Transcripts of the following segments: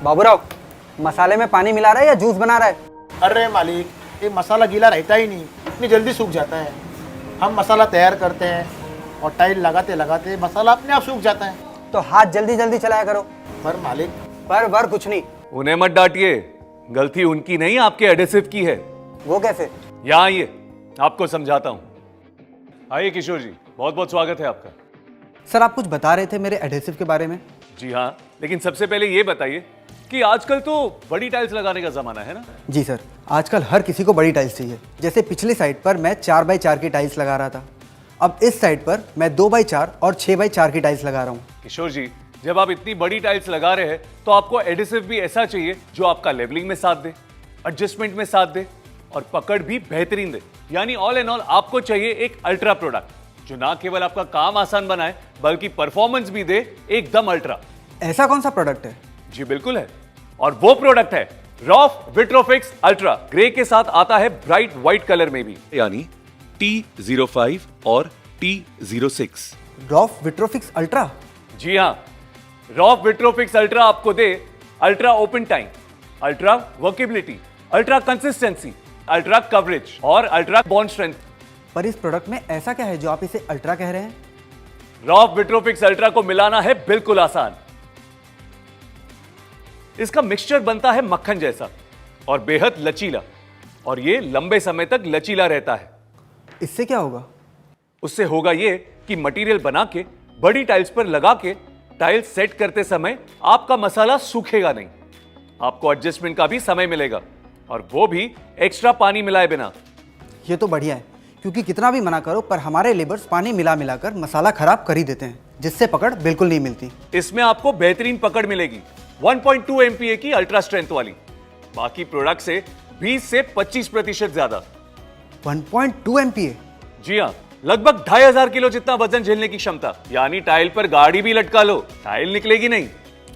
बाबूराव, मसाले में पानी मिला रहा है या जूस बना रहा है? अरे मालिक, ये मसाला गीला रहता ही नहीं, इतनी जल्दी सूख जाता है। हम मसाला तैयार करते हैं और टाइल लगाते लगाते मसाला अपने आप सूख जाता है। तो हाथ जल्दी जल्दी चलाया करो। पर मालिक, पर कुछ नहीं। उन्हें मत डांटिए, गलती उनकी नहीं आपके एडेसिव की है। वो कैसे? यहाँ आइए, आपको समझाता हूँ। आइए किशोर जी, बहुत बहुत स्वागत है आपका। सर, आप कुछ बता रहे थे मेरे एडहेसिव के बारे में। जी हाँ, लेकिन सबसे पहले ये बताइए कि आजकल तो बड़ी टाइल्स लगाने का जमाना है ना। जी सर, आजकल हर किसी को बड़ी टाइल्स चाहिए। जैसे पिछली साइड पर मैं 4x4 की टाइल्स लगा रहा था, अब इस साइड पर मैं 2x4 और 6x4 की टाइल्स लगा रहा हूँ। किशोर जी, जब आप इतनी बड़ी टाइल्स लगा रहे हैं तो आपको एडिसिव भी ऐसा चाहिए जो आपका लेवलिंग में साथ दे, एडजस्टमेंट में साथ दे और पकड़ भी बेहतरीन दे। यानी ऑल एंड ऑल आपको चाहिए एक अल्ट्रा प्रोडक्ट जो ना केवल आपका काम आसान बनाए बल्कि परफॉर्मेंस भी दे एकदम अल्ट्रा। ऐसा कौन सा प्रोडक्ट है? जी बिल्कुल है, और वो प्रोडक्ट है रॉफ विट्रोफिक्स अल्ट्रा। ग्रे के साथ आता है ब्राइट व्हाइट कलर में भी, यानी T05 और T06। Rough Vitrofix ultra? जी हाँ, रॉफ विट्रोफिक्स अल्ट्रा आपको दे ultra open time, ultra workability, ultra consistency, ultra coverage और अल्ट्रा बॉन्ड स्ट्रेंथ। पर इस प्रोडक्ट में ऐसा क्या है जो आप इसे अल्ट्रा कह रहे हैं? रॉफ विट्रोफिक्स अल्ट्रा को मिलाना है बिल्कुल आसान। इसका मिक्सचर बनता है मक्खन जैसा और बेहद लचीला, और ये लंबे समय तक लचीला रहता है। इससे क्या होगा? उससे होगा ये कि मटेरियल बना के बड़ी टाइल्स पर लगा के टाइल्स सेट करते समय आपका मसाला सूखेगा नहीं, आपको एडजस्टमेंट का भी समय मिलेगा, और वो भी एक्स्ट्रा पानी मिलाए बिना। ये तो बढ़िया है, क्योंकि कितना भी मना करो पर हमारे लेबर्स पानी मिला मिलाकर मसाला खराब कर ही देते हैं, जिससे पकड़ बिल्कुल नहीं मिलती। इसमें आपको बेहतरीन पकड़ मिलेगी 1.2 MPa की अल्ट्रा स्ट्रेंथ वाली, बाकी प्रोडक्ट से 20 से 25% ज्यादा। 1.2 MPa? जी हाँ, लगभग 2500 किलो जितना वजन झेलने की क्षमता। यानी टाइल पर गाड़ी भी लटका लो, टाइल निकलेगी नहीं।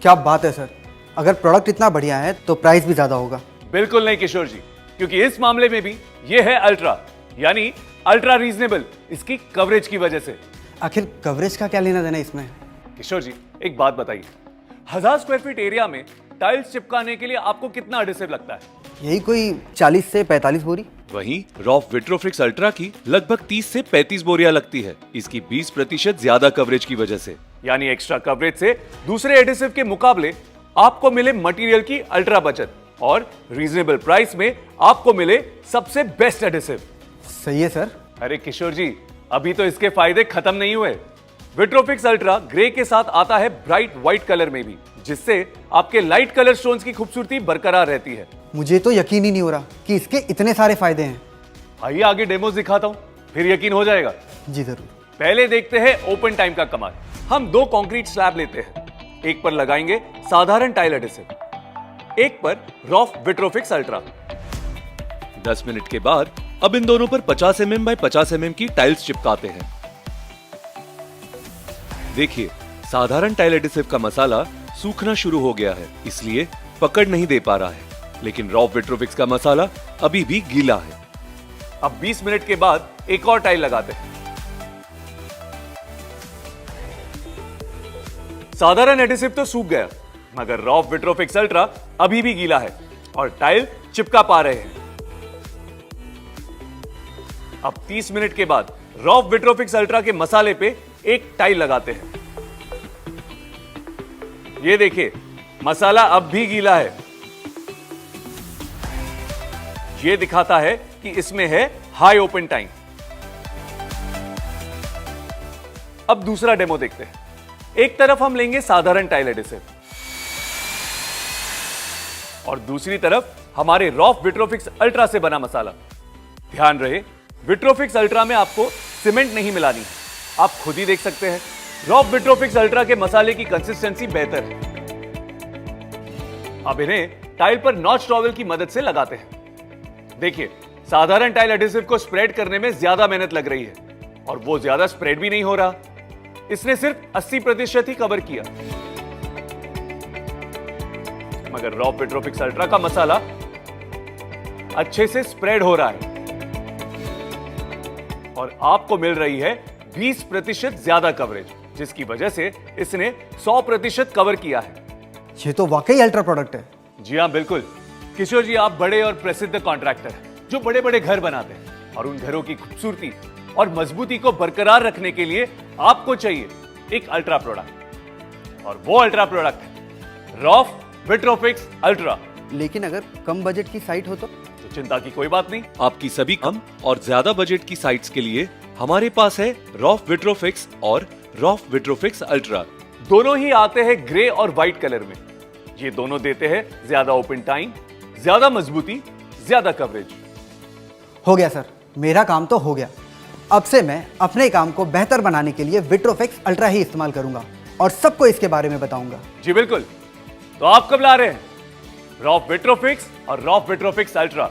क्या बात है सर, अगर प्रोडक्ट इतना बढ़िया है तो प्राइस भी ज्यादा होगा। बिल्कुल नहीं किशोर जी, क्योंकि इस मामले में भी ये है अल्ट्रा, यानी अल्ट्रा रीजनेबल इसकी कवरेज की वजह से। आखिर कवरेज का क्या लेना देना इसमें? किशोर जी, एक बात बताइए, 1000 स्क्वायर फीट एरिया में टाइल्स चिपकाने के लिए आपको कितना एडिसिव लगता है? यही कोई 40 से 45 बोरी। वहीं रॉफ विट्रोफिक्स अल्ट्रा की लगभग 30 से 35 बोरियां लगती है, इसकी 20% ज्यादा कवरेज की वजह से। यानी एक्स्ट्रा कवरेज से दूसरे एडिसिव के मुकाबले आपको मिले मटेरियल की अल्ट्रा बचत, और रीजनेबल प्राइस में आपको मिले सबसे बेस्ट एडिसिव। सही है सर। अरे किशोर जी, अभी तो इसके फायदे खत्म नहीं हुए। विट्रोफिक्स अल्ट्रा ग्रे के साथ आता है ब्राइट व्हाइट कलर में भी, जिससे आपके लाइट कलर स्टोन्स की खूबसूरती बरकरार रहती है। मुझे तो यकीन ही नहीं हो रहा कि इसके इतने सारे फायदे हैं। आइए आगे डेमोस दिखाता हूं, फिर यकीन हो जाएगा। जी जरूर। पहले देखते हैं ओपन टाइम का कमाल। हम 2 कंक्रीट स्लैब लेते हैं, एक पर लगाएंगे साधारण टाइल एडिसिव, एक पर रॉफ विट्रोफिक्स अल्ट्रा। 10 मिनट के बाद अब इन दोनों पर 50 mm बाय 50 mm की टाइल्स चिपकाते हैं। देखिए, साधारण टाइल एडिसिव का मसाला सूखना शुरू हो गया है, इसलिए पकड़ नहीं दे पा रहा है, लेकिन रॉफ विट्रोफिक्स का मसाला अभी भी गीला है। अब 20 मिनट के बाद एक और टाइल लगाते हैं। साधारण एडिसिव तो सूख गया, मगर रॉफ विट्रोफिक्स अल्ट्रा अभी भी गीला है और टाइल चिपका पा रहे हैं। अब 30 मिनट के बाद रॉफ विट्रोफिक्स अल्ट्रा के मसाले पे एक टाइल लगाते हैं। ये देखिए, मसाला अब भी गीला है। ये दिखाता है कि इसमें है हाई ओपन टाइम। अब दूसरा डेमो देखते हैं। एक तरफ हम लेंगे साधारण टाइल एडिसिव और दूसरी तरफ हमारे रॉफ विट्रोफिक्स अल्ट्रा से बना मसाला। ध्यान रहे, विट्रोफिक्स अल्ट्रा में आपको सीमेंट नहीं मिलानी है, आप खुद ही देख सकते हैं। रॉफ विट्रोफिक्स अल्ट्रा के मसाले की कंसिस्टेंसी बेहतर है। अब इन्हें टाइल पर नॉच टॉवल की मदद से लगाते हैं। देखिए, साधारण टाइल एडिसिव को स्प्रेड करने में ज्यादा मेहनत लग रही है, और वो ज्यादा स्प्रेड भी नहीं हो रहा। इसने सिर्फ 80% ही कवर किया, मगर रॉफ विट्रोफिक्स अल्ट्रा का मसाला अच्छे से स्प्रेड हो रहा है और आपको मिल रही है 20% ज्यादा कवरेज, जिसकी वजह से इसने 100% कवर किया है। ये तो वाकई अल्ट्रा प्रोडक्ट है। जी हाँ, बिल्कुल। किशोर जी, आप बड़े और प्रसिद्ध कॉन्ट्रैक्टर हैं जो बड़े बड़े घर बनाते हैं, और उन घरों की खूबसूरती और मजबूती को बरकरार रखने के लिए आपको चाहिए एक अल्ट्रा प्रोडक्ट, और वो अल्ट्रा प्रोडक्ट है रॉफ विट्रोफिक्स अल्ट्रा। लेकिन अगर कम बजट की साइट हो तो चिंता की कोई बात नहीं। आपकी सभी कम और ज्यादा बजट की साइट्स के लिए हमारे पास है रॉफ विट्रोफिक्स और रॉफ विट्रोफिक्स अल्ट्रा। दोनों ही आते हैं ग्रे और व्हाइट कलर में। ये दोनों देते हैं ज्यादा ओपन टाइम, ज्यादा मजबूती, ज्यादा कवरेज। हो गया सर, मेरा काम तो हो गया। अब से मैं अपने काम को बेहतर बनाने के लिए विट्रोफिक्स अल्ट्रा ही इस्तेमाल करूंगा और सबको इसके बारे में बताऊंगा। जी बिल्कुल। तो आप कब ला रहे हैं रॉफ विट्रोफिक्स और rough Vitrofix ultra?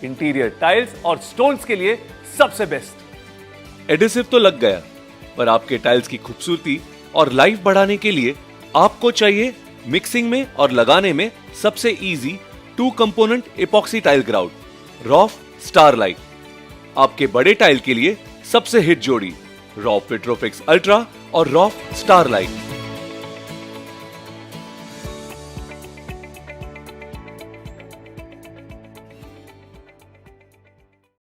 Interior tiles और स्टोन्स के लिए सबसे बेस्ट। एडिसिव तो लग गया, पर आपके टाइल्स की खूबसूरती और लाइफ बढ़ाने के लिए आपको चाहिए मिक्सिंग में और लगाने में सबसे easy 2 component epoxy tile grout rough starlight. आपके बड़े टाइल के लिए सबसे हिट जोड़ी रॉफ विट्रोफिक्स अल्ट्रा और रॉफ स्टारलाइट।